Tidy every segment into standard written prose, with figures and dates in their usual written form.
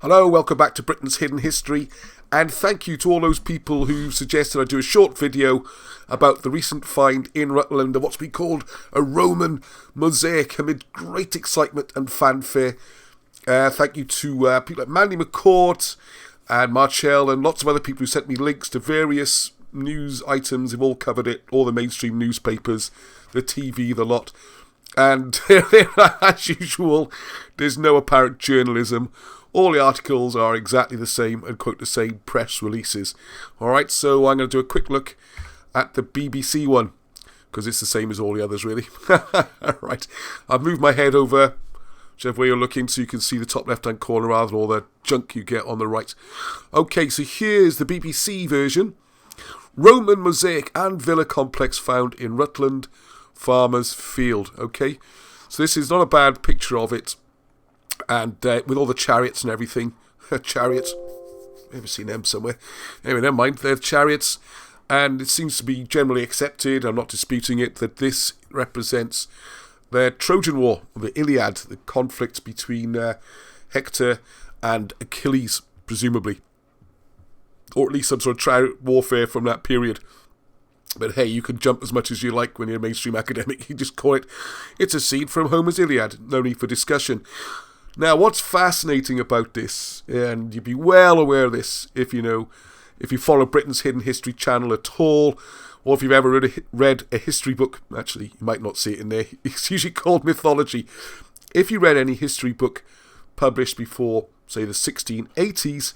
Hello, welcome back to Britain's Hidden History, and thank you to all those people who suggested I do a short video about the recent find in Rutland of what's been called a Roman mosaic amid great excitement and fanfare. Thank you to people like Mandy McCourt and Marchell and lots of other people who sent me links to various news items. They've all covered it, all the mainstream newspapers, the TV, the lot. And as usual, there's no apparent journalism. All the articles are exactly the same and quote the same press releases. Alright, so I'm going to do a quick look at the BBC one, because it's the same as all the others, really. Right, I've moved my head over whichever way you're looking so you can see the top left-hand corner rather than all the junk you get on the right. Okay, so here's the BBC version. Roman mosaic and villa complex found in Rutland Farmer's Field. Okay, so this is not a bad picture of it. And with all the chariots and everything. Chariots. Ever seen them somewhere? Anyway, never mind. They're chariots. And it seems to be generally accepted, I'm not disputing it, that this represents the Trojan War, the Iliad, the conflict between Hector and Achilles, presumably. Or at least some sort of chariot warfare from that period. But hey, you can jump as much as you like when you're a mainstream academic. You just call it, it's a scene from Homer's Iliad. No need for discussion. Now, what's fascinating about this, and you'd be well aware of this if you follow Britain's Hidden History channel at all, or if you've ever read a history book. Actually, you might not see it in there. It's usually called mythology. If you read any history book published before, say, the 1680s,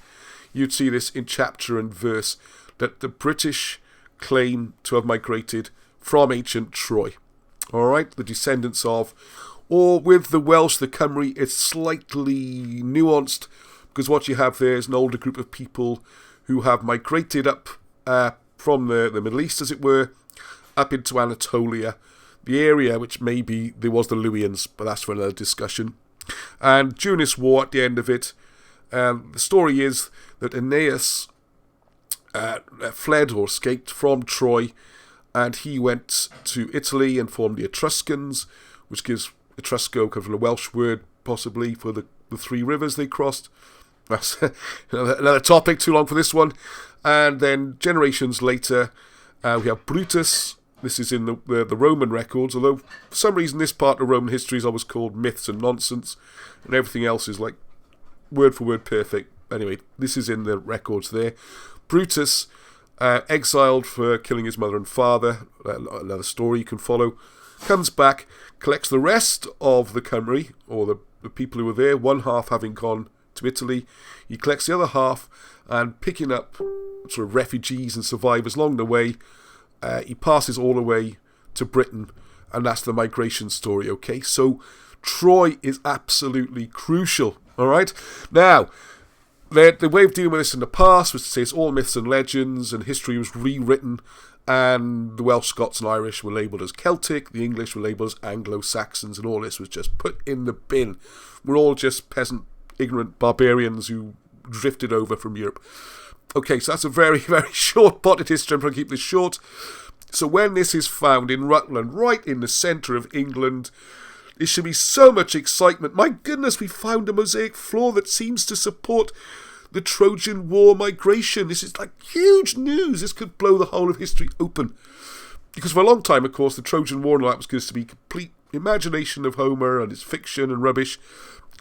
you'd see this in chapter and verse, that the British claim to have migrated from ancient Troy. Alright, the descendants of, or with the Welsh, the Cymry, it's slightly nuanced, because what you have there is an older group of people who have migrated up from the Middle East, as it were, up into Anatolia, the area which maybe there was the Luwians, but that's for another discussion. And during this war, at the end of it, the story is that Aeneas fled or escaped from Troy, and he went to Italy and formed the Etruscans, which gives Etrusco comes from a Welsh word, possibly, for the three rivers they crossed. That's another topic, too long for this one. And then generations later, we have Brutus. This is in the Roman records, although for some reason this part of Roman history is always called myths and nonsense, and everything else is like word for word perfect. Anyway, this is in the records there. Brutus, exiled for killing his mother and father, another story you can follow, comes back, collects the rest of the Cymry, or the people who were there, one half having gone to Italy. He collects the other half, and picking up sort of refugees and survivors along the way, he passes all the way to Britain, and that's the migration story, okay? So Troy is absolutely crucial, alright? Now, the way of dealing with this in the past was to say it's all myths and legends, and history was rewritten, and the Welsh, Scots and Irish were labelled as Celtic, the English were labelled as Anglo-Saxons, and all this was just put in the bin. We're all just peasant, ignorant barbarians who drifted over from Europe. Okay, so that's a very, very short potted history. I'm trying to keep this short. So when this is found in Rutland, right in the centre of England, there should be so much excitement. My goodness, we found a mosaic floor that seems to support the Trojan War migration. This is like huge news. This could blow the whole of history open. Because for a long time, of course, the Trojan War and all that was supposed to be complete imagination of Homer and his fiction and rubbish.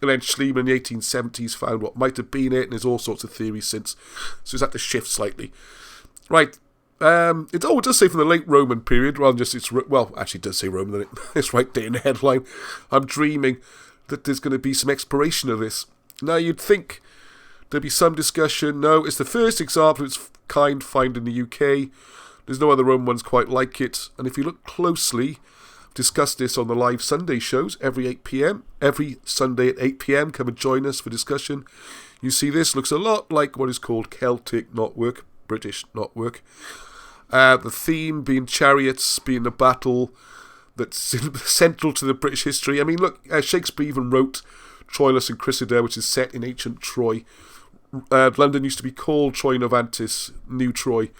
And then Schliemann in the 1870s found what might have been it, and there's all sorts of theories since. So it's had to shift slightly. Right. It does say from the late Roman period, rather than just actually it does say Roman, it's right there in the headline. I'm dreaming that there's going to be some exploration of this. Now you'd think there'd be some discussion. No, it's the first example of its kind found in the UK. There's no other Roman ones quite like it. And if you look closely, I've discussed this on the live Sunday shows every 8 p.m. Every Sunday at 8 p.m. Come and join us for discussion. You see this looks a lot like what is called Celtic knotwork, British knotwork. The theme being chariots, being the battle that's central to the British history. I mean, look, Shakespeare even wrote Troilus and Cressida, which is set in ancient Troy. London used to be called Troy Novantis, New Troy.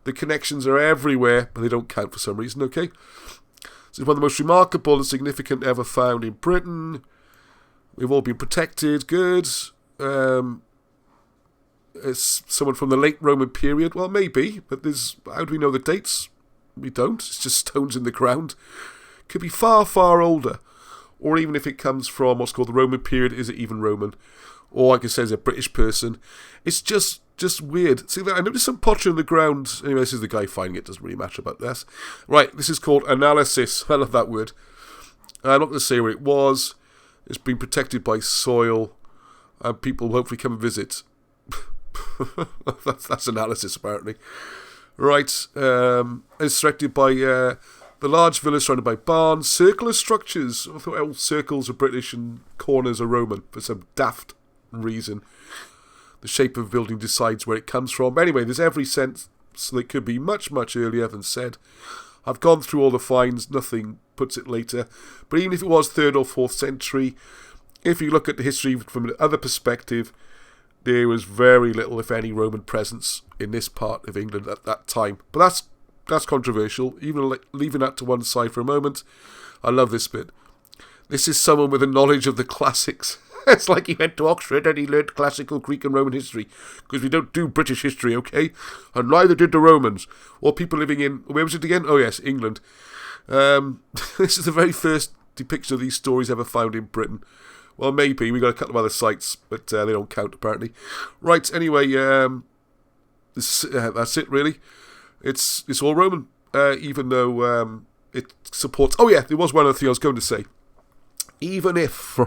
The connections are everywhere, but they don't count for some reason, okay? So it's one of the most remarkable and significant ever found in Britain. We've all been protected, good. It's someone from the late Roman period. Well, maybe, but how do we know the dates? We don't. It's just stones in the ground. Could be far, far older. Or even if it comes from what's called the Roman period, is it even Roman? Or like I said, as a British person. It's just weird. See, I noticed some pottery on the ground. Anyway, this is the guy finding it. Doesn't really matter about this. Right, this is called analysis. I love that word. I'm not going to say where it was. It's been protected by soil. And people will hopefully come and visit. That's analysis, apparently. Right, it's erected by the large villa surrounded by barns, circular structures. I thought all circles are British and corners are Roman for some daft reason. The shape of a building decides where it comes from. Anyway, there's every sense that it could be much, much earlier than said. I've gone through all the finds, nothing puts it later. But even if it was 3rd or 4th century, if you look at the history from another perspective, there was very little, if any, Roman presence in this part of England at that time. But that's controversial. Even leaving that to one side for a moment, I love this bit. This is someone with a knowledge of the classics. It's like he went to Oxford and he learnt classical Greek and Roman history. Because we don't do British history, okay? And neither did the Romans. Or people living in... Where was it again? Oh, yes, England. This is the very first depiction of these stories ever found in Britain. Well, maybe. We've got a couple of other sites, but they don't count, apparently. Right, anyway, that's it, really. It's all Roman, even though it supports... Oh, yeah, there was one other thing I was going to say. Even if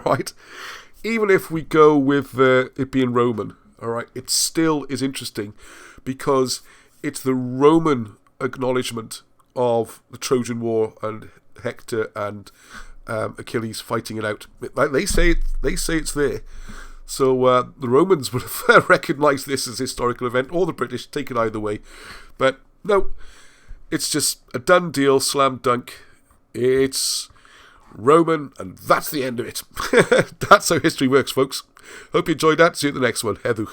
we go with it being Roman, all right, it still is interesting because it's the Roman acknowledgement of the Trojan War and Hector and Achilles fighting it out. They say it's there. So the Romans would have recognised this as a historical event, or the British, take it either way. But no, it's just a done deal, slam dunk. It's Roman, and that's the end of it. That's how history works, folks. Hope you enjoyed that. See you at the next one. Hedwch.